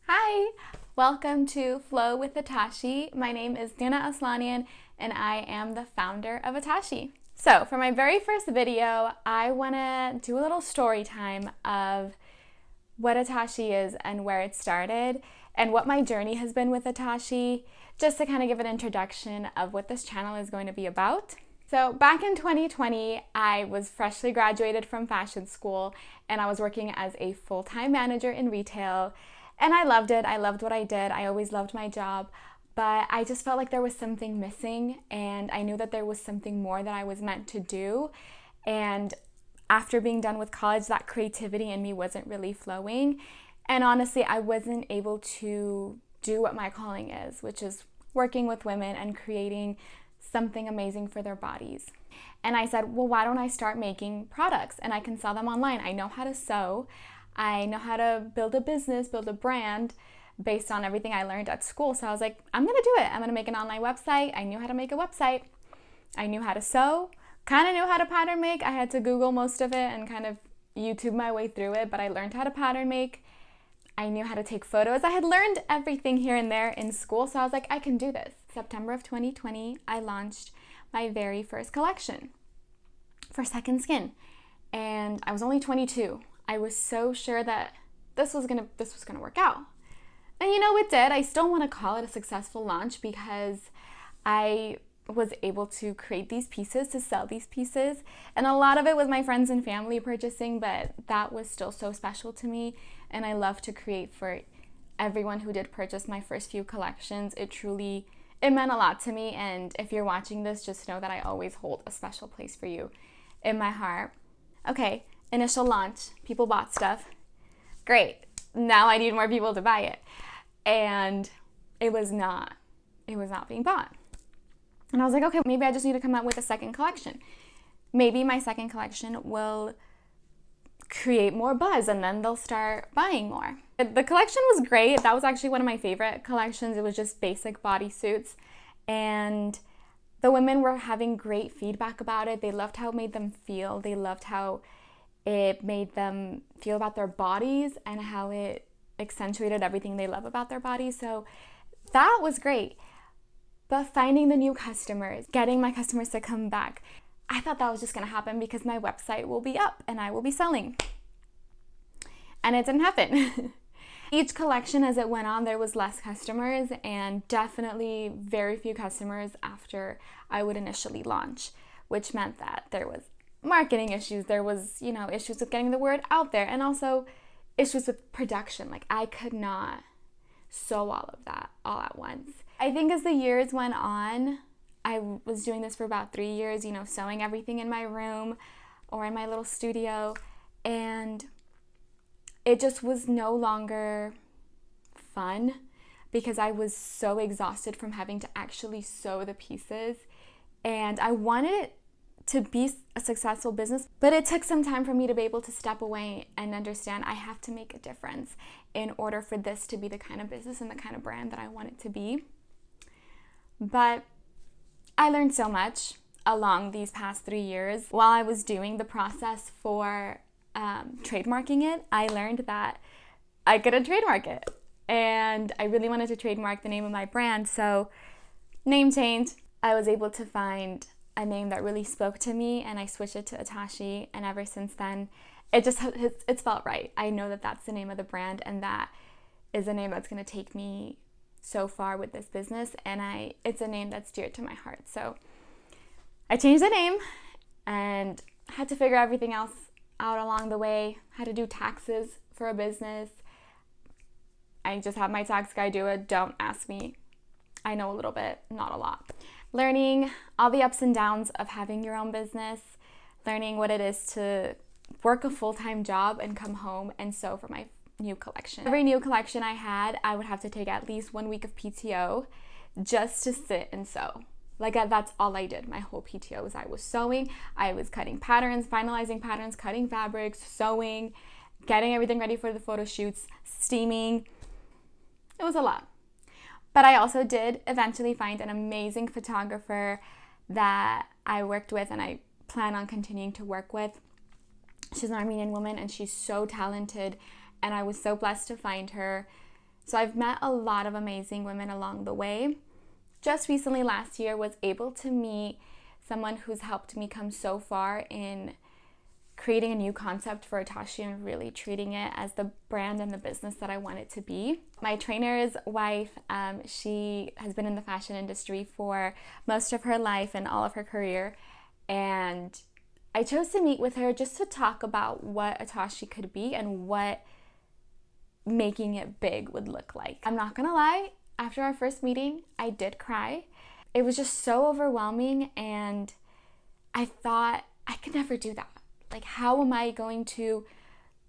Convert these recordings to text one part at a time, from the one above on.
Hi, welcome to Flow with Atashe. My name is Dina Aslanian and I am the founder of Atashe. So for my very first video, I want to do a little story time of what Atashe is and where it started and what my journey has been with Atashe, just to kind of give an introduction of what this channel is going to be about. So back in 2020, I was freshly graduated from fashion school and I was working as a full-time manager in retail. And I loved it. I loved what I did. I always loved my job, but I just felt like there was something missing, and I knew that there was something more that I was meant to do. And after being done with college, that creativity in me wasn't really flowing. And honestly, I wasn't able to do what my calling is, which is working with women and creating something amazing for their bodies. And I said, well, why don't I start making products and I can sell them online? I know how to sew. I know how to build a business, build a brand based on everything I learned at school. So I was like, I'm gonna do it. I'm gonna make an online website. I knew how to make a website. I knew how to sew, kind of knew how to pattern make. I had to Google most of it and kind of YouTube my way through it, but I learned how to pattern make. I knew how to take photos. I had learned everything here and there in school, so I was like, I can do this. September of 2020, I launched my very first collection for Second Skin, and I was only 22. I was so sure that this was gonna work out. And you know, it did. I still want to call it a successful launch because I was able to create these pieces, to sell these pieces. And a lot of it was my friends and family purchasing, but that was still so special to me. And I love to create for everyone who did purchase my first few collections. It meant a lot to me. And if you're watching this, just know that I always hold a special place for you in my heart. Okay. Initial launch, people bought stuff. Great. Now I need more people to buy it. And it was not being bought. And I was like, okay, maybe I just need to come out with a second collection. Maybe my second collection will create more buzz and then they'll start buying more. The collection was great. That was actually one of my favorite collections. It was just basic bodysuits. And the women were having great feedback about it. They loved how it made them feel. They loved how it made them feel about their bodies and how it accentuated everything they love about their bodies. So that was great. But finding the new customers, getting my customers to come back, I thought that was just going to happen because my website will be up and I will be selling. And it didn't happen. Each collection as it went on, there was less customers and definitely very few customers after I would initially launch, which meant that there was marketing issues, there was, issues with getting the word out there, and also issues with production. Like, I could not sew all of that all at once. I think as the years went on, I was doing this for about 3 years, sewing everything in my room or in my little studio, and it just was no longer fun because I was so exhausted from having to actually sew the pieces, and I wanted it to be a successful business, but it took some time for me to be able to step away and understand I have to make a difference in order for this to be the kind of business and the kind of brand that I want it to be. But I learned so much along these past 3 years. While I was doing the process for trademarking it, I learned that I couldn't trademark it, and I really wanted to trademark the name of my brand, so name change. I was able to find a name that really spoke to me, and I switched it to Atashe, and ever since then it's felt right. I know that that's the name of the brand, and that is a name that's going to take me so far with this business, and it's a name that's dear to my heart. So I changed the name and had to figure everything else out along the way. Had to do taxes for a business. I just have my tax guy do it. Don't ask me. I know a little bit, not a lot. Learning all the ups and downs of having your own business, learning what it is to work a full-time job and come home and sew for my new collection. Every new collection I had, I would have to take at least 1 week of PTO just to sit and sew. Like, that's all I did. My whole PTO was I was sewing, I was cutting patterns, finalizing patterns, cutting fabrics, sewing, getting everything ready for the photo shoots, steaming. It was a lot. But I also did eventually find an amazing photographer that I worked with and I plan on continuing to work with. She's an Armenian woman and she's so talented, and I was so blessed to find her. So I've met a lot of amazing women along the way. Just recently last year was able to meet someone who's helped me come so far in creating a new concept for Atashe and really treating it as the brand and the business that I want it to be. My trainer's wife, she has been in the fashion industry for most of her life and all of her career, and I chose to meet with her just to talk about what Atashe could be and what making it big would look like. I'm not gonna lie, after our first meeting, I did cry. It was just so overwhelming, and I thought I could never do that. Like, how am I going to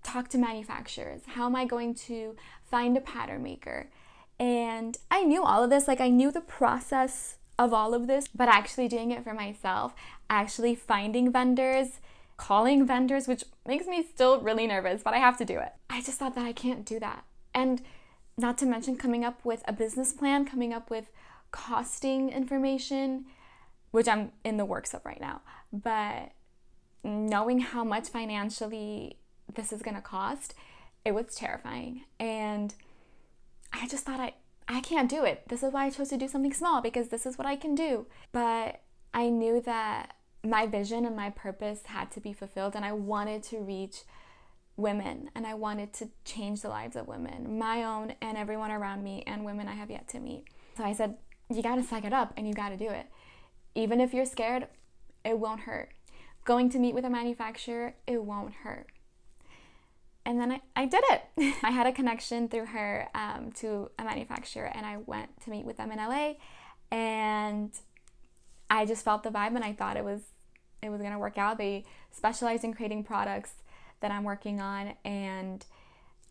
talk to manufacturers? How am I going to find a pattern maker? And I knew all of this, like I knew the process of all of this, but actually doing it for myself, actually finding vendors, calling vendors, which makes me still really nervous, but I have to do it. I just thought that I can't do that. And not to mention coming up with a business plan, coming up with costing information, which I'm in the works of right now, but knowing how much financially this is going to cost, it was terrifying. And I just thought I can't do it. This is why I chose to do something small, because this is what I can do. But I knew that my vision and my purpose had to be fulfilled, and I wanted to reach women, and I wanted to change the lives of women, my own and everyone around me, and women I have yet to meet. So I said, you got to suck it up and you got to do it. Even if you're scared, it won't hurt. Going to meet with a manufacturer, it won't hurt. And then I did it. I had a connection through her to a manufacturer, and I went to meet with them in LA, and I just felt the vibe, and I thought it was gonna work out. They specialize in creating products that I'm working on, and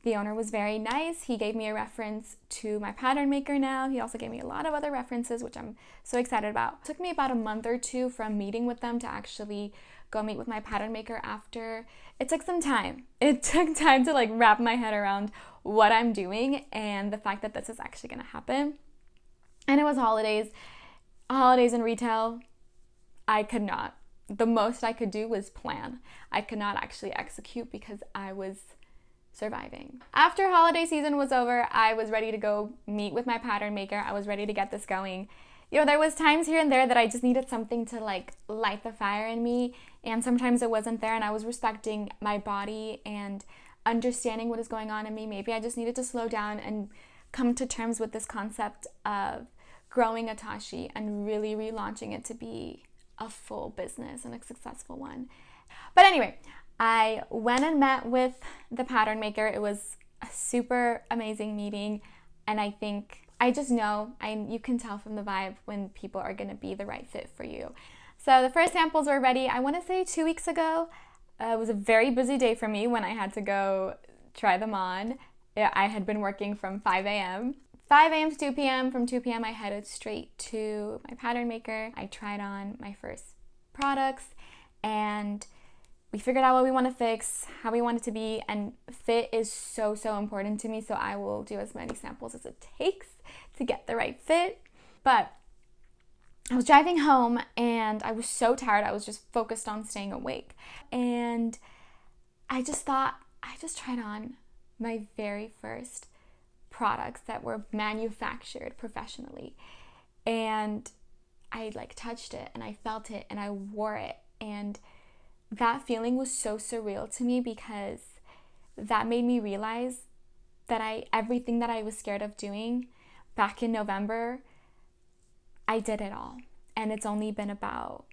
the owner was very nice. He gave me a reference to my pattern maker now. He also gave me a lot of other references, which I'm so excited about. It took me about a month or two from meeting with them to actually go meet with my pattern maker after. It took some time. It took time to like wrap my head around what I'm doing and the fact that this is actually gonna happen. And it was holidays in retail. I could not. The most I could do was plan. I could not actually execute because I was surviving. After holiday season was over, I was ready to go meet with my pattern maker. I was ready to get this going. You know, there was times here and there that I just needed something to like light the fire in me, and sometimes it wasn't there, and I was respecting my body and understanding what is going on in me. Maybe I just needed to slow down and come to terms with this concept of growing Atashe and really relaunching it to be a full business and a successful one. But anyway, I went and met with the pattern maker. It was a super amazing meeting, and I think I just know, you can tell from the vibe when people are going to be the right fit for you. So the first samples were ready, I want to say 2 weeks ago. It was a very busy day for me when I had to go try them on. I had been working from 5 a.m. 5 a.m. to 2 p.m. From 2 p.m. I headed straight to my pattern maker. I tried on my first products, and we figured out what we want to fix, how we want it to be, and fit is so, so important to me, so I will do as many samples as it takes to get the right fit. But I was driving home, and I was so tired. I was just focused on staying awake. And I just thought, I just tried on my very first products that were manufactured professionally. And I like touched it, and I felt it, and I wore it. And that feeling was so surreal to me, because that made me realize that everything that I was scared of doing back in November, I did it all. And it's only been about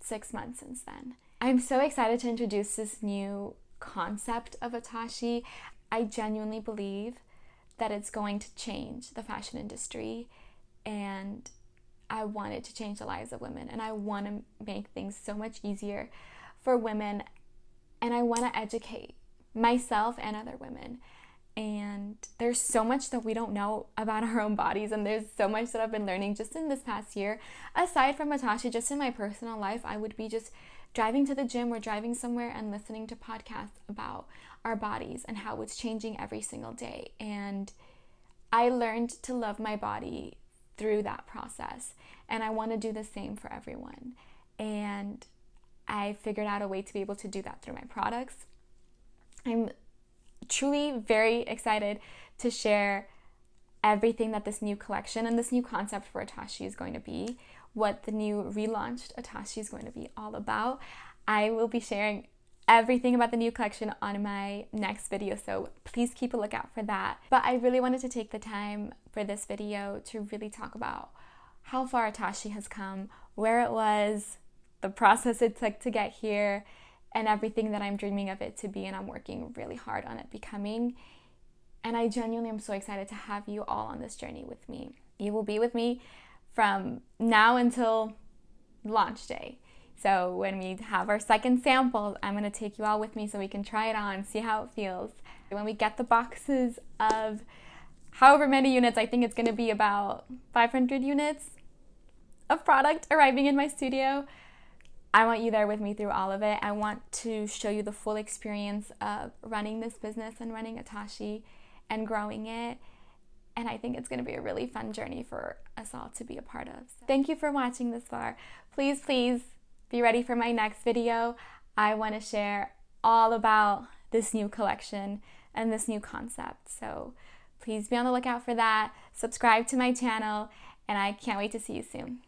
6 months since then. I'm so excited to introduce this new concept of Atashe. I genuinely believe that it's going to change the fashion industry, and I want it to change the lives of women, and I want to make things so much easier for women, and I want to educate myself and other women. And there's so much that we don't know about our own bodies, and there's so much that I've been learning just in this past year. Aside from Atashe, just in my personal life, I would be just driving to the gym or driving somewhere and listening to podcasts about our bodies and how it's changing every single day. And I learned to love my body through that process, and I want to do the same for everyone. And I figured out a way to be able to do that through my products. I'm truly very excited to share everything that this new collection and this new concept for Atashe is going to be, what the new relaunched Atashe is going to be all about. I will be sharing everything about the new collection on my next video, so please keep a lookout for that. But I really wanted to take the time for this video to really talk about how far Atashe has come, where it was, the process it took to get here, and everything that I'm dreaming of it to be, and I'm working really hard on it becoming. And I genuinely am so excited to have you all on this journey with me. You will be with me from now until launch day. So when we have our second sample, I'm going to take you all with me so we can try it on, see how it feels. When we get the boxes of however many units, I think it's going to be about 500 units of product arriving in my studio, I want you there with me through all of it. I want to show you the full experience of running this business and running Atashe and growing it. And I think it's going to be a really fun journey for us all to be a part of. So thank you for watching this far. Please be ready for my next video. I want to share all about this new collection and this new concept. So please be on the lookout for that. Subscribe to my channel, and I can't wait to see you soon.